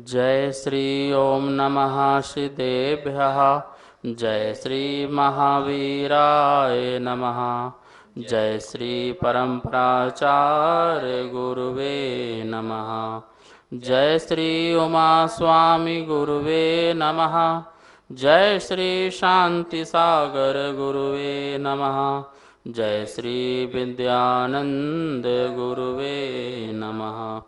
जय श्री ओम नमः श्रीदेभ्यः। जय श्री महावीराय नमः। जय श्री परम्पराचार्य गुरुवे नमः। जय श्री उमा स्वामी गुरुवे नमः। जय श्री शांति सागर गुरुवे नमः। जय श्री विद्यानंद गुरुवे नमः।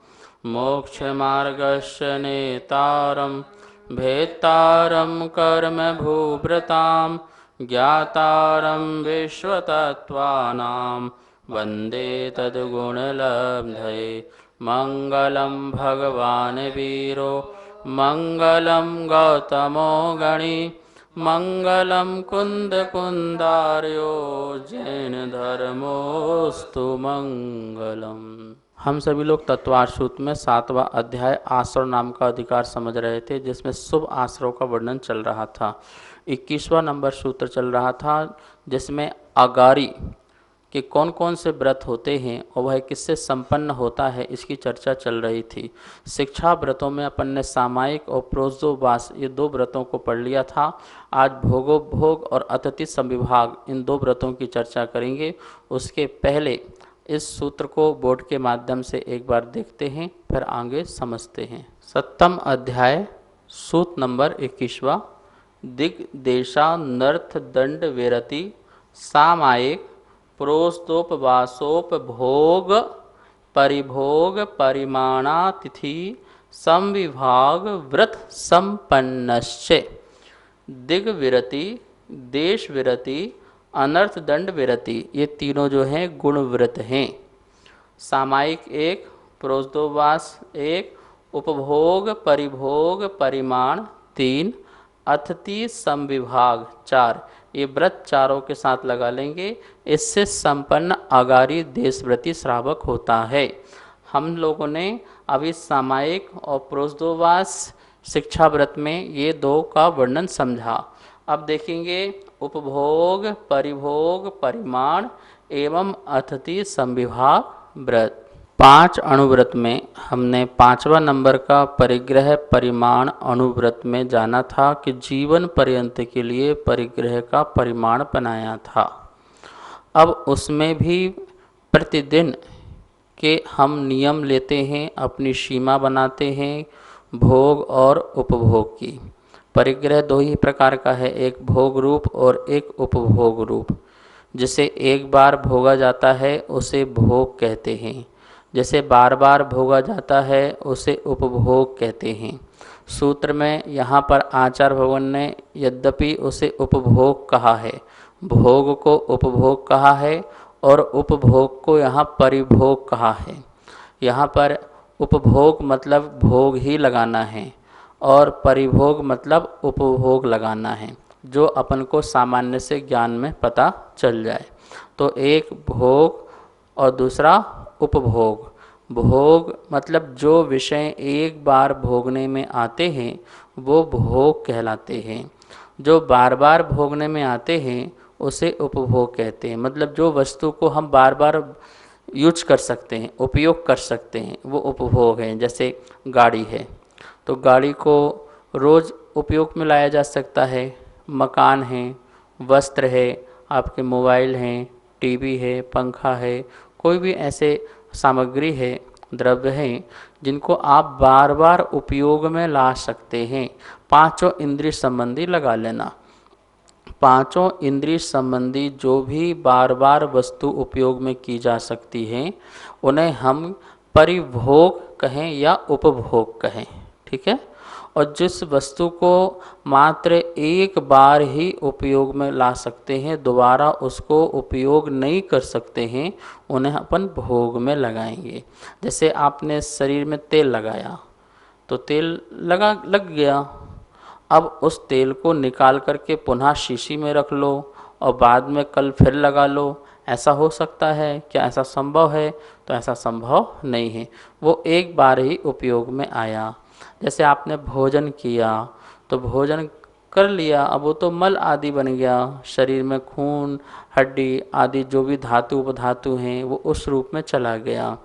मोक्ष मार्गस्य नेतारं भेत्तारं कर्म भूभृतां ज्ञातारं विश्वतत्त्वानां वन्दे तद्गुणलब्धये। मङ्गलं भगवान् वीरो मङ्गलं गौतमो गणी मङ्गलं कुन्दकुन्दार्यो जैन धर्मोऽस्तु मंगलम। हम सभी लोग तत्वार्थ सूत्र में 7वां अध्याय आश्रव नाम का अधिकार समझ रहे थे, जिसमें शुभ आश्रव का वर्णन चल रहा था। 21वां नंबर सूत्र चल रहा था, जिसमें अगारी के कौन कौन से व्रत होते हैं और वह किससे संपन्न होता है, इसकी चर्चा चल रही थी। शिक्षा व्रतों में अपन ने सामायिक और प्रोजोवास ये 2 व्रतों को पढ़ लिया था। आज भोगोपभोग और अतिथि संविभाग इन 2 व्रतों की चर्चा करेंगे। उसके पहले इस सूत्र को बोर्ड के माध्यम से एक बार देखते हैं, फिर आगे समझते हैं। 7वां अध्याय सूत्र नंबर 21वां। दिग्देशानर्थ दंड विरति सामायिक प्रोस्तोपवासोपभोग परिभोग परिमाणातिथि संविभाग व्रत संपन्नश्च। दिग्विरति, देश विरति, अनर्थ दंड विरति, ये तीनों जो हैं गुण व्रत हैं। सामायिक 1, प्रोस्तोपवास 1, उपभोग परिभोग परिमाण 3, अतिथि संविभाग 4, ये व्रत चारों के साथ लगा लेंगे। इससे संपन्न अगारी देशव्रती श्रावक होता है। हम लोगों ने अभी सामायिक और प्रोस्तोपवास शिक्षा व्रत में ये 2 का वर्णन समझा। अब देखेंगे उपभोग परिभोग परिमाण एवं अतिथि संविभाग व्रत। 5 अणुव्रत में हमने 5वां नंबर का परिग्रह परिमाण अणुव्रत में जाना था कि जीवन पर्यंत के लिए परिग्रह का परिमाण बनाया था। अब उसमें भी प्रतिदिन के हम नियम लेते हैं, अपनी सीमा बनाते हैं भोग और उपभोग की। परिग्रह 2 ही प्रकार का है, एक भोग रूप और एक उपभोग रूप। जिसे एक बार भोगा जाता है उसे भोग कहते हैं, जैसे बार बार भोगा जाता है उसे उपभोग कहते हैं। सूत्र में यहाँ पर आचार्य भगवान ने यद्यपि उसे उपभोग कहा है, भोग को उपभोग कहा है और उपभोग को यहाँ परिभोग कहा है। यहाँ पर उपभोग मतलब भोग ही लगाना है और परिभोग मतलब उपभोग लगाना है, जो अपन को सामान्य से ज्ञान में पता चल जाए। तो एक भोग और दूसरा उपभोग। भोग मतलब जो विषय एक बार भोगने में आते हैं वो भोग कहलाते हैं। जो बार बार भोगने में आते हैं उसे उपभोग कहते हैं। मतलब जो वस्तु को हम बार बार यूज कर सकते हैं, उपयोग कर सकते हैं, वो उपभोग है। जैसे गाड़ी है तो गाड़ी को रोज़ उपयोग में लाया जा सकता है। मकान है, वस्त्र है, आपके मोबाइल हैं, टीवी है, पंखा है, कोई भी ऐसे सामग्री है, द्रव्य हैं जिनको आप बार बार उपयोग में ला सकते हैं। 5 इंद्रिय संबंधी लगा लेना। 5 इंद्रिय संबंधी जो भी बार बार वस्तु उपयोग में की जा सकती हैं उन्हें हम परिभोग कहें या उपभोग कहें, ठीक है। और जिस वस्तु को मात्र एक बार ही उपयोग में ला सकते हैं, दोबारा उसको उपयोग नहीं कर सकते हैं, उन्हें अपन भोग में लगाएंगे। जैसे आपने शरीर में तेल लगाया तो तेल लग गया, अब उस तेल को निकाल करके पुनः शीशी में रख लो और बाद में कल फिर लगा लो। ऐसा हो सकता है क्या? ऐसा संभव है? तो ऐसा संभव नहीं है, वो एक बार ही उपयोग में आया। जैसे आपने भोजन किया तो भोजन कर लिया, अब वो तो मल आदि बन गया, शरीर में खून हड्डी आदि जो भी धातु उपधातु हैं वो उस रूप में चला गया।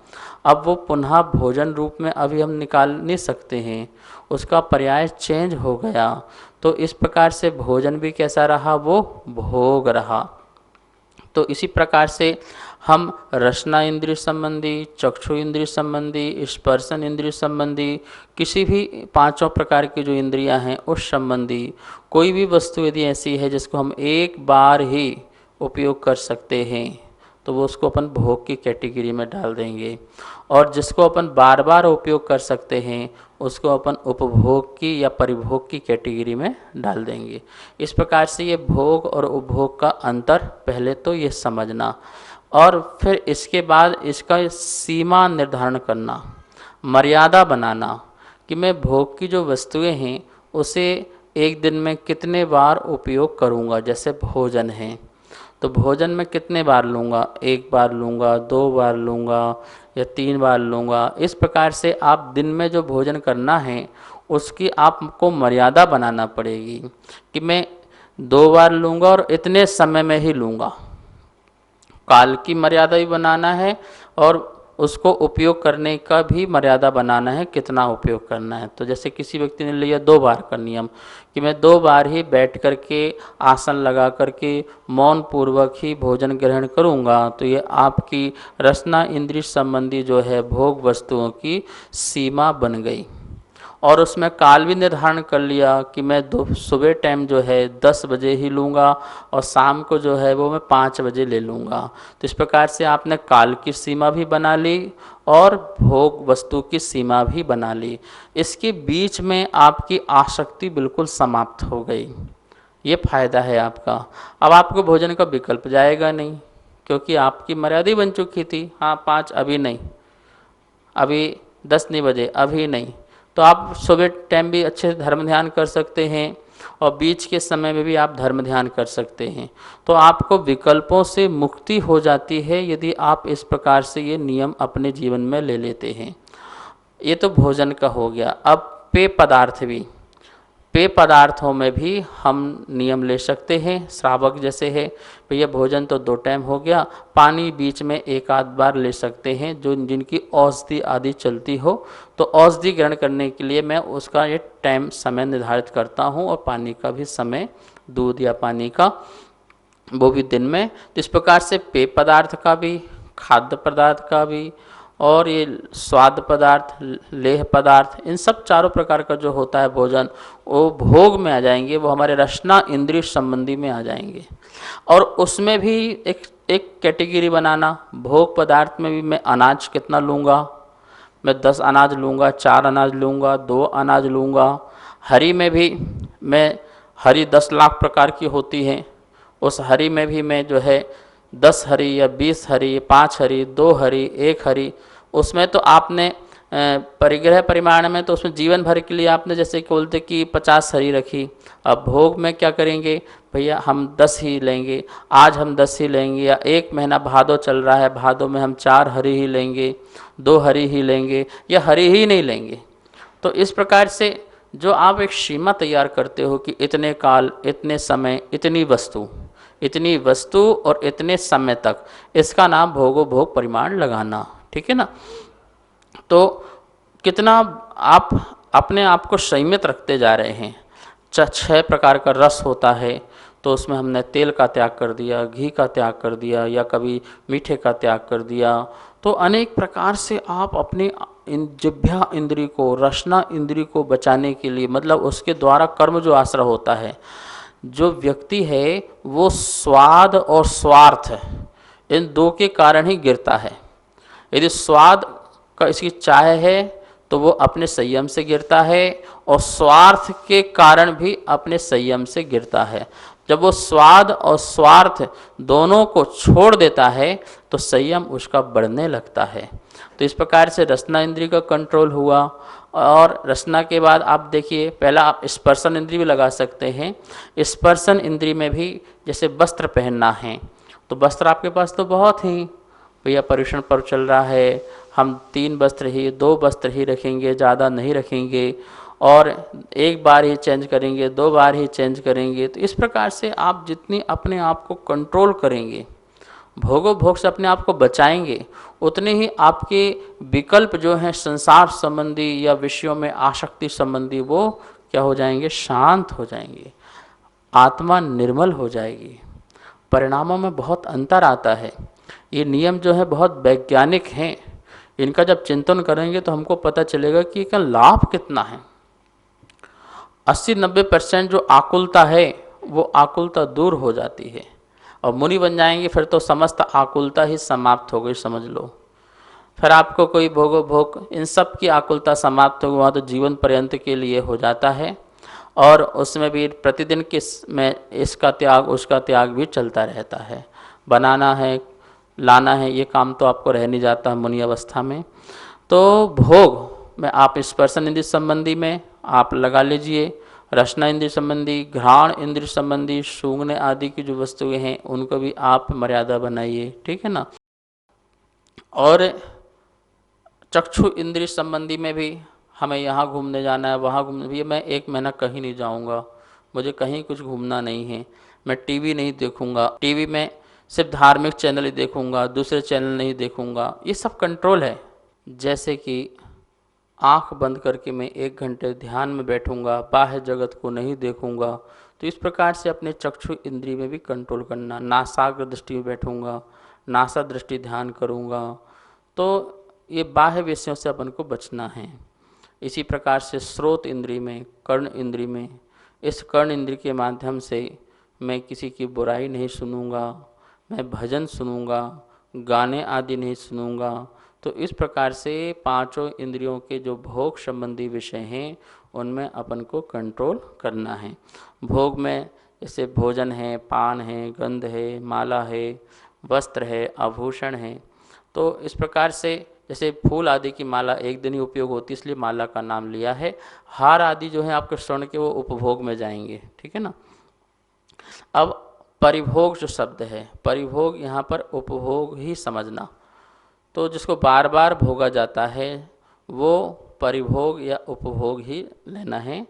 अब वो पुनः भोजन रूप में अभी हम निकाल नहीं सकते हैं, उसका पर्याय चेंज हो गया। तो इस प्रकार से भोजन भी कैसा रहा, वो भोग रहा। तो इसी प्रकार से हम रसना इंद्रिय संबंधी, चक्षु इंद्रिय संबंधी, स्पर्शन इंद्रिय संबंधी, किसी भी पांचों प्रकार की जो इंद्रियां हैं उस संबंधी कोई भी वस्तु यदि ऐसी है जिसको हम एक बार ही उपयोग कर सकते हैं तो वो उसको अपन भोग की कैटेगरी में डाल देंगे, और जिसको अपन बार बार उपयोग कर सकते हैं उसको अपन उपभोग की या परिभोग की कैटेगरी में डाल देंगे। इस प्रकार से ये भोग और उपभोग का अंतर पहले तो ये समझना, और फिर इसके बाद इसका सीमा निर्धारण करना, मर्यादा बनाना कि मैं भोग की जो वस्तुएं हैं उसे एक दिन में कितने बार उपयोग करूंगा। जैसे भोजन है तो भोजन में कितने बार लूँगा, एक बार लूँगा, दो बार लूँगा या तीन बार लूँगा। इस प्रकार से आप दिन में जो भोजन करना है उसकी आपको मर्यादा बनाना पड़ेगी कि मैं दो बार लूँगा और इतने समय में ही लूँगा। काल की मर्यादा भी बनाना है और उसको उपयोग करने का भी मर्यादा बनाना है, कितना उपयोग करना है। तो जैसे किसी व्यक्ति ने लिया दो बार का नियम कि मैं दो बार ही बैठ करके आसन लगा करके मौन पूर्वक ही भोजन ग्रहण करूंगा, तो ये आपकी रसना इंद्रिय संबंधी जो है भोग वस्तुओं की सीमा बन गई। और उसमें काल भी निर्धारण कर लिया कि मैं सुबह टाइम जो है 10 बजे ही लूँगा और शाम को जो है वो मैं 5 बजे ले लूँगा। तो इस प्रकार से आपने काल की सीमा भी बना ली और भोग वस्तु की सीमा भी बना ली। इसके बीच में आपकी आसक्ति बिल्कुल समाप्त हो गई। ये फायदा है आपका। अब आपको भोजन का विकल्प जाएगा नहीं, क्योंकि आपकी मर्यादा बन चुकी थी। हाँ 5 अभी नहीं, अभी 10 नहीं बजे, अभी नहीं। तो आप सुबह टाइम भी अच्छे से धर्म ध्यान कर सकते हैं और बीच के समय में भी आप धर्म ध्यान कर सकते हैं। तो आपको विकल्पों से मुक्ति हो जाती है यदि आप इस प्रकार से ये नियम अपने जीवन में ले लेते हैं। ये तो भोजन का हो गया। अब पेय पदार्थ भी, पेय पदार्थों में भी हम नियम ले सकते हैं। श्रावक जैसे है, भैया भोजन तो 2 टाइम हो गया, पानी बीच में एक आध बार ले सकते हैं। जो जिनकी औषधि आदि चलती हो तो औषधि ग्रहण करने के लिए मैं उसका ये टाइम समय निर्धारित करता हूँ, और पानी का भी समय, दूध या पानी का, वो भी दिन में। तो इस प्रकार से पेय पदार्थ का भी, खाद्य पदार्थ का भी, और ये स्वाद पदार्थ, लेह पदार्थ, इन सब चारों प्रकार का जो होता है भोजन, वो भोग में आ जाएंगे, वो हमारे रसना इंद्रिय संबंधी में आ जाएंगे। और उसमें भी एक कैटेगरी बनाना, भोग पदार्थ में भी मैं अनाज कितना लूँगा, मैं 10 अनाज लूँगा, 4 अनाज लूँगा, 2 अनाज लूँगा। हरी में भी मैं, हरी 10 लाख प्रकार की होती हैं, उस हरी में भी मैं जो है 10 हरी या 20 हरी, 5 हरी, 2 हरी, 1 हरी, उसमें तो आपने परिग्रह परिमाण में तो उसमें जीवन भर के लिए आपने जैसे कि बोलते कि 50 हरी रखी। अब भोग में क्या करेंगे, भैया हम 10 ही लेंगे, आज हम 10 ही लेंगे, या 1 महीना भादो चल रहा है, भादो में हम 4 हरी ही लेंगे, 2 हरी ही लेंगे, या हरी ही नहीं लेंगे। तो इस प्रकार से जो आप एक सीमा तैयार करते हो कि इतने काल, इतने समय, इतनी वस्तु और इतने समय तक, इसका नाम भोगो भोग परिमाण लगाना। ठीक है ना। तो कितना आप अपने आप को संयमित रखते जा रहे हैं। 6 प्रकार का रस होता है, तो उसमें हमने तेल का त्याग कर दिया, घी का त्याग कर दिया, या कभी मीठे का त्याग कर दिया। तो अनेक प्रकार से आप अपनी जिह्वा इंद्री को, रसना इंद्री को बचाने के लिए, मतलब उसके द्वारा कर्म जो आश्रय होता है, जो व्यक्ति है वो स्वाद और स्वार्थ इन 2 के कारण ही गिरता है। यदि स्वाद का इसकी चाह है तो वो अपने संयम से गिरता है, और स्वार्थ के कारण भी अपने संयम से गिरता है। जब वो स्वाद और स्वार्थ दोनों को छोड़ देता है तो संयम उसका बढ़ने लगता है। तो इस प्रकार से रसना इंद्रिय का कंट्रोल हुआ। और रसना के बाद आप देखिए, पहला आप स्पर्शन इंद्रिय भी लगा सकते हैं। स्पर्शन इंद्रिय में भी जैसे वस्त्र पहनना है, तो वस्त्र आपके पास तो बहुत ही, भैया पर्यूषण पर्व चल रहा है, हम 3 वस्त्र ही, 2 वस्त्र ही रखेंगे, ज़्यादा नहीं रखेंगे। और एक बार ही चेंज करेंगे, 2 बार ही चेंज करेंगे। तो इस प्रकार से आप जितनी अपने आप को कंट्रोल करेंगे, भोग से अपने आप को बचाएंगे, उतने ही आपके विकल्प जो हैं संसार संबंधी या विषयों में आसक्ति संबंधी, वो क्या हो जाएंगे, शांत हो जाएंगे, आत्मा निर्मल हो जाएगी। परिणामों में बहुत अंतर आता है। ये नियम जो है बहुत वैज्ञानिक हैं, इनका जब चिंतन करेंगे तो हमको पता चलेगा कि इसका लाभ कितना है। 80-90% जो आकुलता है वो आकुलता दूर हो जाती है, और मुनि बन जाएंगे फिर तो समस्त आकुलता ही समाप्त हो गई, समझ लो। फिर आपको कोई भोग इन सब की आकुलता समाप्त हो गई, तो जीवन पर्यंत के लिए हो जाता है। और उसमें भी प्रतिदिन में इसका त्याग उसका त्याग भी चलता रहता है। बनाना है, लाना है, ये काम तो आपको रह नहीं जाता मुनि अवस्था में। तो भोग में आप स्पर्शन इंद्रिय संबंधी में आप लगा लीजिए, रसना इंद्रिय संबंधी, घ्राण इंद्रिय संबंधी, सूंघने आदि की जो वस्तुएं हैं उनको भी आप मर्यादा बनाइए, ठीक है ना। और चक्षु इंद्रिय संबंधी में भी हमें यहाँ घूमने जाना है, वहाँ घूमने, भी मैं 1 महीना कहीं नहीं जाऊँगा, मुझे कहीं कुछ घूमना नहीं है, मैं टीवी नहीं देखूँगा, टीवी में सिर्फ धार्मिक चैनल ही देखूँगा, दूसरे चैनल नहीं देखूँगा, ये सब कंट्रोल है। जैसे कि आँख बंद करके मैं 1 घंटे ध्यान में बैठूँगा, बाह्य जगत को नहीं देखूँगा, तो इस प्रकार से अपने चक्षु इंद्रिय में भी कंट्रोल करना। नासाग्र दृष्टि में बैठूँगा, नासा दृष्टि ध्यान करूँगा, तो ये बाह्य विषयों से अपन को बचना है। इसी प्रकार से स्रोत इंद्रिय में, कर्ण इंद्रिय में, इस कर्ण इंद्रिय के माध्यम से मैं किसी की बुराई नहीं सुनूंगा, मैं भजन सुनूंगा, गाने आदि नहीं सुनूंगा। तो इस प्रकार से 5 इंद्रियों के जो भोग संबंधी विषय हैं उनमें अपन को कंट्रोल करना है। भोग में जैसे भोजन है, पान है, गंध है, माला है, वस्त्र है, आभूषण है। तो इस प्रकार से जैसे फूल आदि की माला 1 दिन ही उपयोग होती है, इसलिए माला का नाम लिया है। हार आदि जो है आपके स्वर्ण के वो उपभोग में जाएंगे, ठीक है ना। अब परिभोग जो शब्द है, परिभोग यहाँ पर उपभोग ही समझना। तो जिसको बार बार भोगा जाता है वो परिभोग या उपभोग ही लेना है।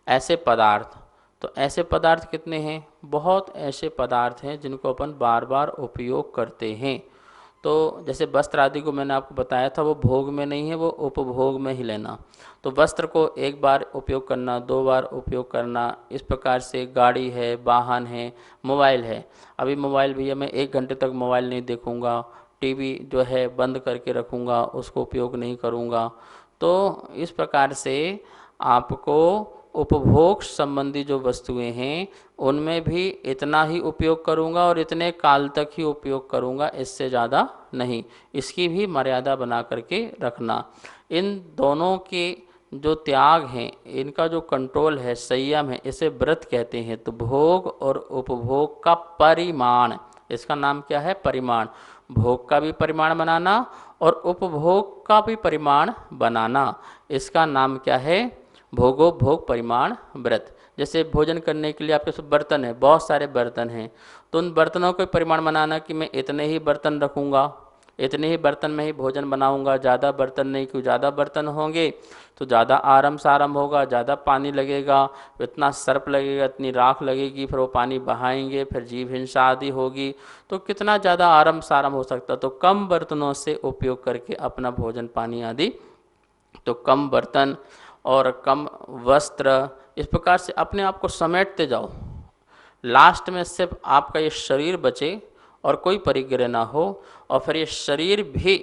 ऐसे पदार्थ, तो ऐसे पदार्थ कितने हैं, बहुत ऐसे पदार्थ हैं जिनको अपन बार बार उपयोग करते हैं। तो जैसे वस्त्र आदि को मैंने आपको बताया था, वो भोग में नहीं है, वो उपभोग में ही लेना। तो वस्त्र को 1 बार उपयोग करना, 2 बार उपयोग करना, इस प्रकार से गाड़ी है, वाहन है, मोबाइल है। अभी मोबाइल भैया मैं 1 घंटे तक मोबाइल नहीं देखूंगा, टीवी जो है बंद करके रखूंगा, उसको उपयोग नहीं करूंगा। तो इस प्रकार से आपको उपभोग संबंधी जो वस्तुएं हैं उनमें भी इतना ही उपयोग करूंगा और इतने काल तक ही उपयोग करूंगा, इससे ज़्यादा नहीं। इसकी भी मर्यादा बना करके रखना। इन दोनों के जो त्याग हैं, इनका जो कंट्रोल है, संयम है, इसे व्रत कहते हैं। तो भोग और उपभोग का परिमाण, इसका नाम क्या है, परिमाण। भोग का भी परिमाण बनाना और उपभोग का भी परिमाण बनाना, इसका नाम क्या है, भोगो भोग परिमाण व्रत। जैसे भोजन करने के लिए आपके पास बर्तन है, बहुत सारे बर्तन हैं, तो उन बर्तनों को परिमाण बनाना कि मैं इतने ही बर्तन रखूँगा, इतने ही बर्तन में ही भोजन बनाऊँगा, ज़्यादा बर्तन नहीं। क्यों, ज़्यादा बर्तन होंगे तो ज़्यादा आरम सारम होगा, ज़्यादा पानी लगेगा, इतना सर्प लगेगा, इतनी राख लगेगी, फिर वो पानी बहाएंगे, फिर जीव हिंसा आदि होगी, तो कितना ज़्यादा आरम सारम हो सकता। तो कम बर्तनों से उपयोग करके अपना भोजन पानी आदि, तो कम बर्तन और कम वस्त्र, इस प्रकार से अपने आप को समेटते जाओ। लास्ट में सिर्फ आपका ये शरीर बचे और कोई परिग्रह ना हो, और फिर ये शरीर भी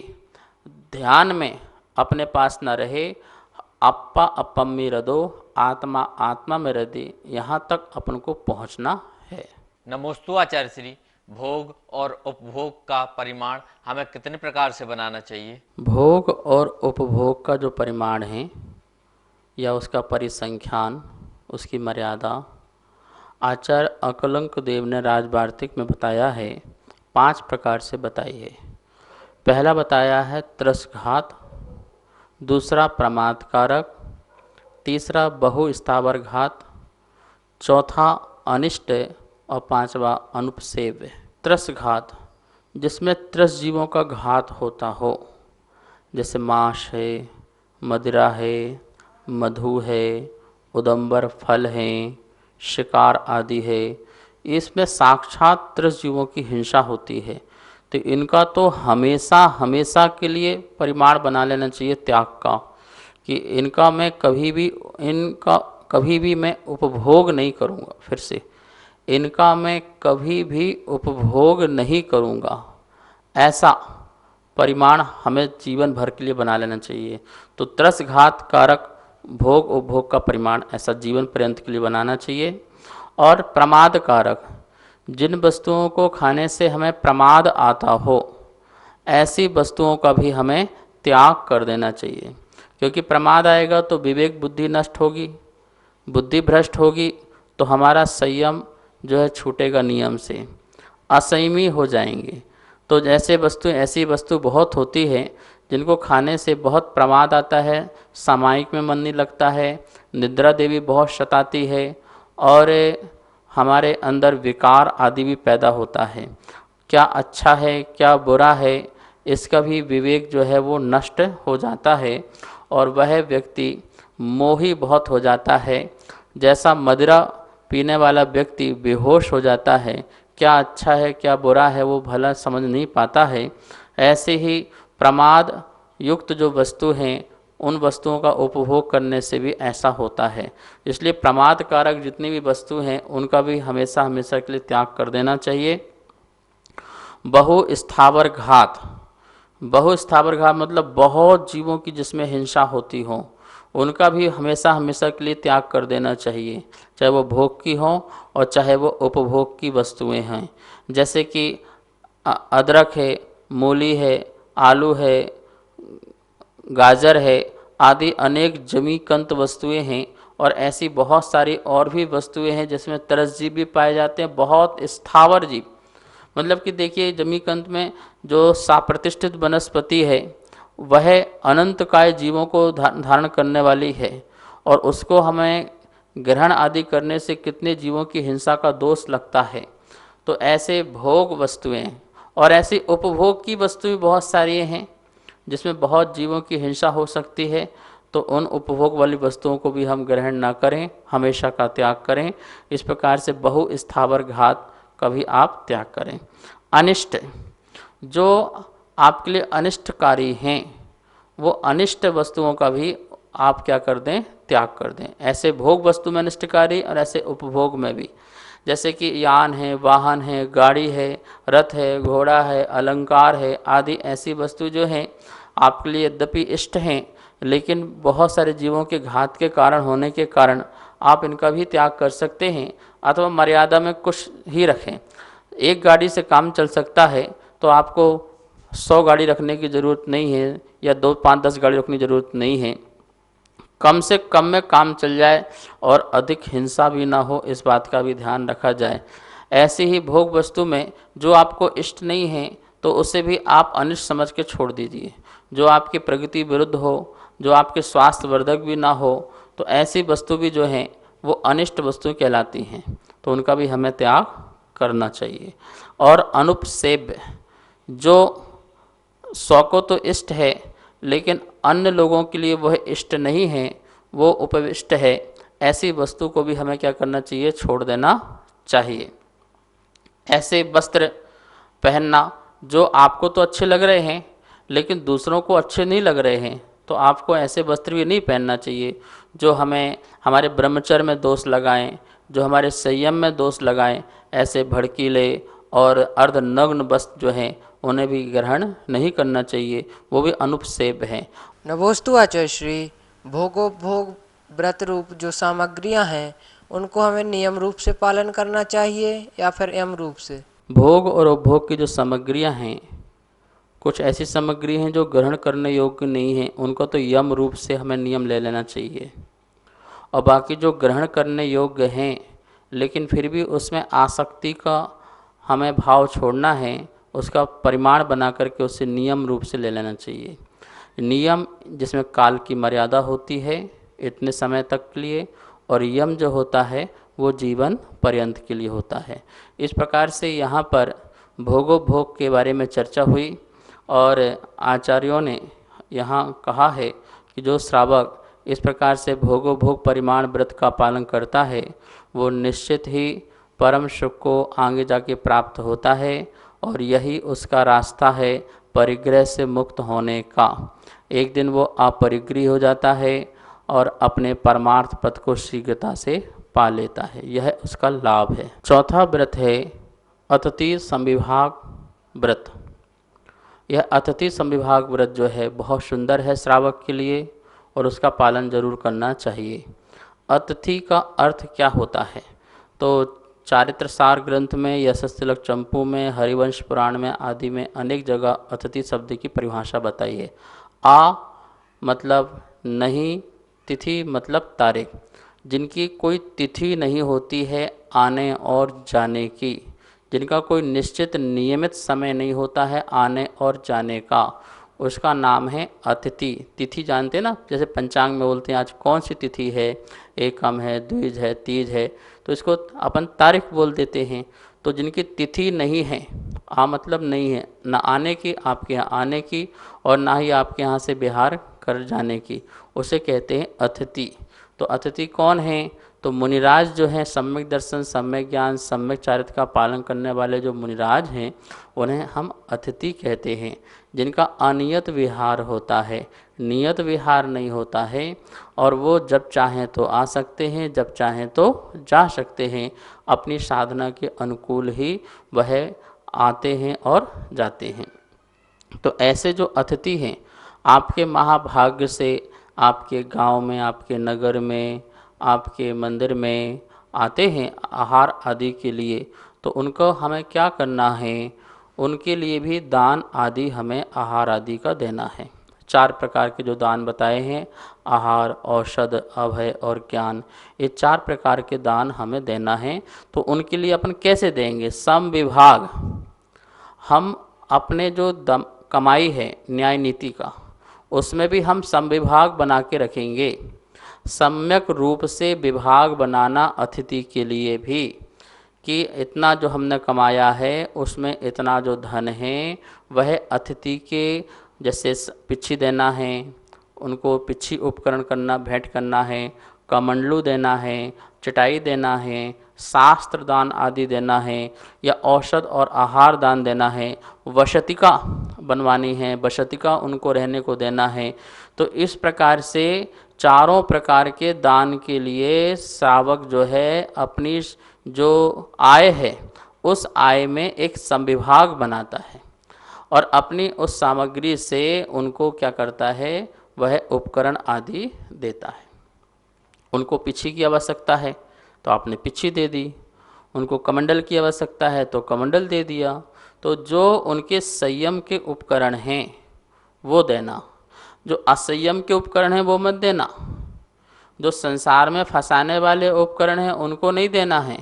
ध्यान में अपने पास ना रहे। अप्पा अपम में रदो, आत्मा आत्मा में रदे, यहाँ तक अपन को पहुँचना है। नमोस्तु आचार्य श्री। भोग और उपभोग का परिमाण हमें कितने प्रकार से बनाना चाहिए? भोग और उपभोग का जो परिमाण है या उसका परिसंख्यान, उसकी मर्यादा, आचार्य अकलंक देव ने राजवार्तिक में बताया है, 5 प्रकार से बताई है। पहला बताया है त्रसघात, दूसरा प्रमाद कारक, तीसरा बहुस्थावर घात, चौथा अनिष्ट और 5वां अनुपसेव्य। त्रसघात, जिसमें त्रस जीवों का घात होता हो, जैसे मांस है, मदिरा है, मधु है, उदंबर फल हैं, शिकार आदि है, इसमें साक्षात 30 जीवों की हिंसा होती है। तो इनका तो हमेशा हमेशा के लिए परिमाण बना लेना चाहिए त्याग का, कि इनका कभी भी मैं उपभोग नहीं करूँगा। फिर से, इनका मैं कभी भी उपभोग नहीं करूँगा, ऐसा परिमाण हमें जीवन भर के लिए बना लेना चाहिए। तो त्रसघात कारक भोग उपभोग का परिमाण ऐसा जीवन पर्यंत के लिए बनाना चाहिए। और प्रमाद कारक, जिन वस्तुओं को खाने से हमें प्रमाद आता हो, ऐसी वस्तुओं का भी हमें त्याग कर देना चाहिए। क्योंकि प्रमाद आएगा तो विवेक बुद्धि नष्ट होगी, बुद्धि भ्रष्ट होगी, तो हमारा संयम जो है छूटेगा नियम से, असंयमी हो जाएंगे। तो ऐसी वस्तु बहुत होती है जिनको खाने से बहुत प्रमाद आता है, सामायिक में मन नहीं लगता है, निद्रा देवी बहुत सताती है, और हमारे अंदर विकार आदि भी पैदा होता है। क्या अच्छा है क्या बुरा है, इसका भी विवेक जो है वो नष्ट हो जाता है, और वह व्यक्ति मोही बहुत हो जाता है। जैसा मदिरा पीने वाला व्यक्ति बेहोश हो जाता है, क्या अच्छा है क्या बुरा है वो भला समझ नहीं पाता है, ऐसे ही प्रमाद युक्त जो वस्तु हैं उन वस्तुओं का उपभोग करने से भी ऐसा होता है। इसलिए प्रमाद कारक जितनी भी वस्तु हैं उनका भी हमेशा हमेशा के लिए त्याग कर देना चाहिए। बहुस्थावर घात, बहुस्थावर घात मतलब बहुत जीवों की जिसमें हिंसा होती हो, उनका भी हमेशा हमेशा के लिए त्याग कर देना चाहिए, चाहे वो भोग की हो और चाहे वो उपभोग की वस्तुएं हैं। जैसे कि अदरक है, मूली है, आलू है, गाजर है, आदि अनेक जमीकंत वस्तुएं हैं, और ऐसी बहुत सारी और भी वस्तुएं हैं जिसमें तरस जीव भी पाए जाते हैं, बहुत स्थावर जीव। मतलब कि देखिए, जमीकंत में जो साप्रतिष्ठित वनस्पति है वह अनंतकाय जीवों को धारण करने वाली है, और उसको हमें ग्रहण आदि करने से कितने जीवों की हिंसा का दोष लगता है। तो ऐसे भोग वस्तुएं और ऐसी उपभोग की वस्तुएं बहुत सारी हैं जिसमें बहुत जीवों की हिंसा हो सकती है। तो उन उपभोग वाली वस्तुओं को भी हम ग्रहण ना करें, हमेशा का त्याग करें। इस प्रकार से बहुस्थावर घात का भी आप त्याग करें। अनिष्ट, जो आपके लिए अनिष्टकारी हैं, वो अनिष्ट वस्तुओं का भी आप क्या कर दें, त्याग कर दें। ऐसे भोग वस्तु में अनिष्टकारी और ऐसे उपभोग में भी, जैसे कि यान है, वाहन है, गाड़ी है, रथ है, घोड़ा है, अलंकार है, आदि ऐसी वस्तु जो हैं आपके लिए यद्यपि इष्ट हैं, लेकिन बहुत सारे जीवों के घात के कारण होने के कारण आप इनका भी त्याग कर सकते हैं, अथवा मर्यादा में कुछ ही रखें। एक गाड़ी से काम चल सकता है तो आपको 100 गाड़ी रखने की ज़रूरत नहीं है, या 2, 5, 10 गाड़ी रखने की ज़रूरत नहीं है। कम से कम में काम चल जाए और अधिक हिंसा भी ना हो, इस बात का भी ध्यान रखा जाए। ऐसे ही भोग वस्तु में जो आपको इष्ट नहीं है तो उसे भी आप अनिष्ट समझ के छोड़ दीजिए। जो आपकी प्रगति विरुद्ध हो, जो आपके स्वास्थ्य वर्धक भी ना हो, तो ऐसी वस्तु भी जो हैं वो अनिष्ट वस्तु कहलाती हैं, तो उनका भी हमें त्याग करना चाहिए। और अनुपसेव्य, जो सौ को तो इष्ट है लेकिन अन्य लोगों के लिए वह इष्ट नहीं है, वो उपविष्ट है, ऐसी वस्तु को भी हमें क्या करना चाहिए, छोड़ देना चाहिए। ऐसे वस्त्र पहनना जो आपको तो अच्छे लग रहे हैं लेकिन दूसरों को अच्छे नहीं लग रहे हैं, तो आपको ऐसे वस्त्र भी नहीं पहनना चाहिए जो हमें हमारे ब्रह्मचर्य में दोष लगाएं, जो हमारे संयम में दोष लगाएं। ऐसे भड़कीले और अर्धनग्न वस्त्र जो हैं उन्हें भी ग्रहण नहीं करना चाहिए, वो भी अनुपसेव्य हैं। नभोस्तु आचार्य श्री, भोगोपभोग व्रत रूप जो सामग्रियां हैं उनको हमें नियम रूप से पालन करना चाहिए या फिर यम रूप से? भोग और उपभोग की जो सामग्रियां हैं, कुछ ऐसी सामग्री हैं जो ग्रहण करने योग्य नहीं हैं, उनको तो यम रूप से हमें नियम ले लेना चाहिए। और बाकी जो ग्रहण करने योग्य हैं लेकिन फिर भी उसमें आसक्ति का हमें भाव छोड़ना है, उसका परिमाण बना करके उसे नियम रूप से ले लेना चाहिए। नियम जिसमें काल की मर्यादा होती है इतने समय तक के लिए, और यम जो होता है वो जीवन पर्यंत के लिए होता है। इस प्रकार से यहाँ पर भोगोपभोग के बारे में चर्चा हुई, और आचार्यों ने यहाँ कहा है कि जो श्रावक इस प्रकार से भोगोपभोग परिमाण व्रत का पालन करता है वो निश्चित ही परम सुख को आगे जाके प्राप्त होता है और यही उसका रास्ता है परिग्रह से मुक्त होने का। एक दिन वो अपरिग्रही हो जाता है और अपने परमार्थ पद को शीघ्रता से पा लेता है, यह उसका लाभ है। चौथा व्रत है अतिथि संविभाग व्रत। यह अतिथि संविभाग व्रत जो है बहुत सुंदर है श्रावक के लिए और उसका पालन जरूर करना चाहिए। अतिथि का अर्थ क्या होता है? तो चारित्र सार ग्रंथ में, यशस्तिलक चंपू में, हरिवंश पुराण में आदि में अनेक जगह अतिथि शब्द की परिभाषा बताई है। आ मतलब नहीं, तिथि मतलब तारीख, जिनकी कोई तिथि नहीं होती है आने और जाने की, जिनका कोई निश्चित नियमित समय नहीं होता है आने और जाने का, उसका नाम है अतिथि। तिथि जानते ना, जैसे पंचांग में बोलते हैं आज कौन सी तिथि है, एकम है, द्विज है, तीज है, तो इसको अपन तारीख बोल देते हैं। तो जिनकी तिथि नहीं है, आ मतलब नहीं है, ना आने की, आपके यहाँ आने की, और ना ही आपके यहाँ से बिहार कर जाने की, उसे कहते हैं अतिथि। तो अतिथि कौन है? तो मुनिराज जो हैं, सम्यक दर्शन, सम्यक ज्ञान, सम्यक चारित्र का पालन करने वाले जो मुनिराज हैं, उन्हें हम अतिथि कहते हैं। जिनका अनियत विहार होता है, नियत विहार नहीं होता है, और वो जब चाहें तो आ सकते हैं, जब चाहें तो जा सकते हैं। अपनी साधना के अनुकूल ही वह आते हैं और जाते हैं। तो ऐसे जो अतिथि हैं, आपके महाभाग्य से आपके गांव में, आपके नगर में, आपके मंदिर में आते हैं आहार आदि के लिए, तो उनको हमें क्या करना है? उनके लिए भी दान आदि हमें आहार आदि का देना है। 4 प्रकार के जो दान बताए हैं, आहार, औषध, अभय और ज्ञान, ये 4 प्रकार के दान हमें देना है। तो उनके लिए अपन कैसे देंगे? सम विभाग। हम अपने जो कमाई है न्याय नीति का, उसमें भी हम सम विभाग बना के रखेंगे। सम्यक रूप से विभाग बनाना अतिथि के लिए भी, कि इतना जो हमने कमाया है उसमें इतना जो धन है वह अतिथि के, जैसे पिच्छी देना है, उनको पिच्छी उपकरण करना, भेंट करना है, कमंडलू देना है, चटाई देना है, शास्त्र दान आदि देना है, या औषध और आहार दान देना है, वसतिका बनवानी है, वसतिका उनको रहने को देना है। तो इस प्रकार से चारों प्रकार के दान के लिए श्रावक जो है अपनी जो आय है उस आय में एक संविभाग बनाता है और अपनी उस सामग्री से उनको क्या करता है? वह उपकरण आदि देता है। उनको पिच्छी की आवश्यकता है तो आपने पिच्छी दे दी, उनको कमंडल की आवश्यकता है तो कमंडल दे दिया। तो जो उनके संयम के उपकरण हैं वो देना, जो असंयम के उपकरण हैं वो मत देना, जो संसार में फंसाने वाले उपकरण हैं उनको नहीं देना है,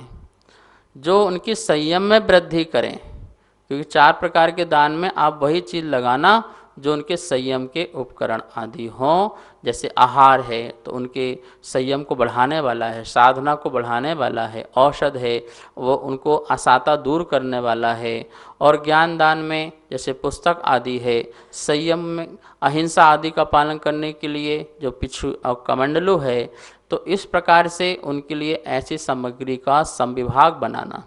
जो उनकी संयम में वृद्धि करें। क्योंकि 4 प्रकार के दान में आप वही चीज़ लगाना जो उनके संयम के उपकरण आदि हों। जैसे आहार है तो उनके संयम को बढ़ाने वाला है, साधना को बढ़ाने वाला है, औषध है वो उनको असाता दूर करने वाला है, और ज्ञान दान में जैसे पुस्तक आदि है, संयम में अहिंसा आदि का पालन करने के लिए जो पिछू और कमंडलू है। तो इस प्रकार से उनके लिए ऐसी सामग्री का संविभाग बनाना,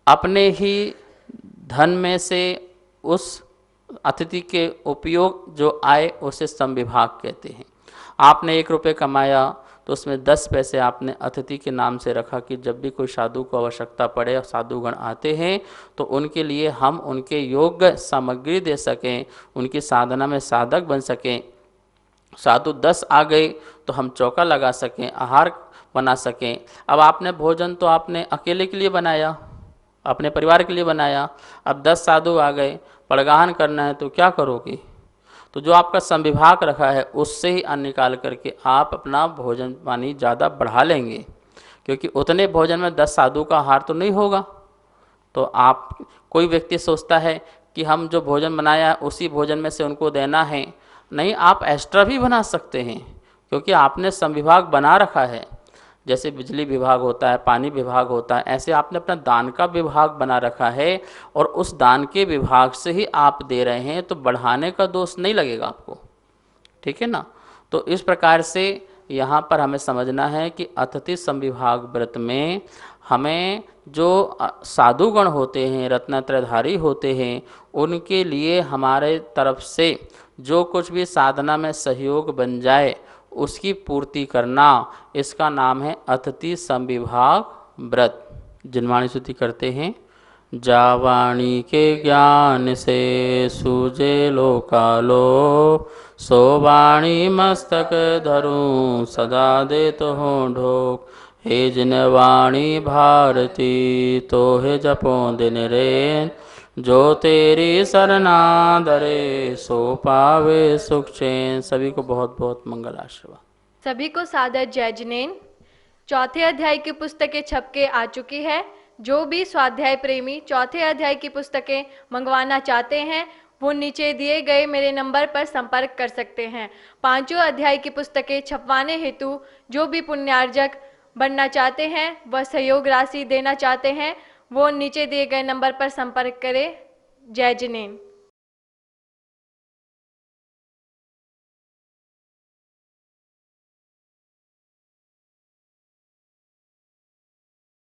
अपने ही धन में से उस अतिथि के उपयोग जो आए उसे संविभाग कहते हैं। आपने 1 रुपये कमाया तो उसमें 10 पैसे आपने अतिथि के नाम से रखा कि जब भी कोई साधु को आवश्यकता पड़े और साधुगण आते हैं तो उनके लिए हम उनके योग्य सामग्री दे सकें, उनकी साधना में साधक बन सकें। साधु 10 आ गए तो हम चौका लगा सकें, आहार बना सकें। अब आपने भोजन तो आपने अकेले के लिए बनाया, अपने परिवार के लिए बनाया, अब 10 साधु आ गए, पड़गाहन करना है तो क्या करोगे? तो जो आपका संविभाग रखा है उससे ही अन्न निकाल करके आप अपना भोजन पानी ज़्यादा बढ़ा लेंगे, क्योंकि उतने भोजन में 10 साधु का आहार तो नहीं होगा। तो आप, कोई व्यक्ति सोचता है कि हम जो भोजन बनाया उसी भोजन में से उनको देना है, नहीं, आप एक्स्ट्रा भी बना सकते हैं, क्योंकि आपने संविभाग बना रखा है। जैसे बिजली विभाग होता है, पानी विभाग होता है, ऐसे आपने अपना दान का विभाग बना रखा है और उस दान के विभाग से ही आप दे रहे हैं, तो बढ़ाने का दोष नहीं लगेगा आपको, ठीक है ना। तो इस प्रकार से यहाँ पर हमें समझना है कि अतिथि संविभाग व्रत में हमें जो साधुगण होते हैं, रत्नत्रयधारी होते हैं, उनके लिए हमारे तरफ से जो कुछ भी साधना में सहयोग बन जाए उसकी पूर्ति करना, इसका नाम है अतिथि संविभाग व्रत। जिनवाणी स्तुति करते हैं। जावाणी के ज्ञान से सूझे लोकालो, सो वाणी मस्तक धरूं सदा दे तो हो ढोक। हे जिन वाणी भारती तो हे जपो दिन रेन, जो तेरी सरना धरे सो पावे सुख चैन। सभी को बहुत बहुत मंगल आशीर्वाद। सभी को सादर जय जिनेन। चौथे अध्याय की पुस्तकें छप के आ चुकी है। जो भी स्वाध्याय प्रेमी चौथे अध्याय की पुस्तकें मंगवाना चाहते हैं वो नीचे दिए गए मेरे नंबर पर संपर्क कर सकते हैं। पांचों अध्याय की पुस्तकें छपवाने हेतु जो भी पुण्यार्जक बनना चाहते हैं, वह सहयोग राशि देना चाहते हैं, वो नीचे दिए गए नंबर पर संपर्क करें। जय जिनेन।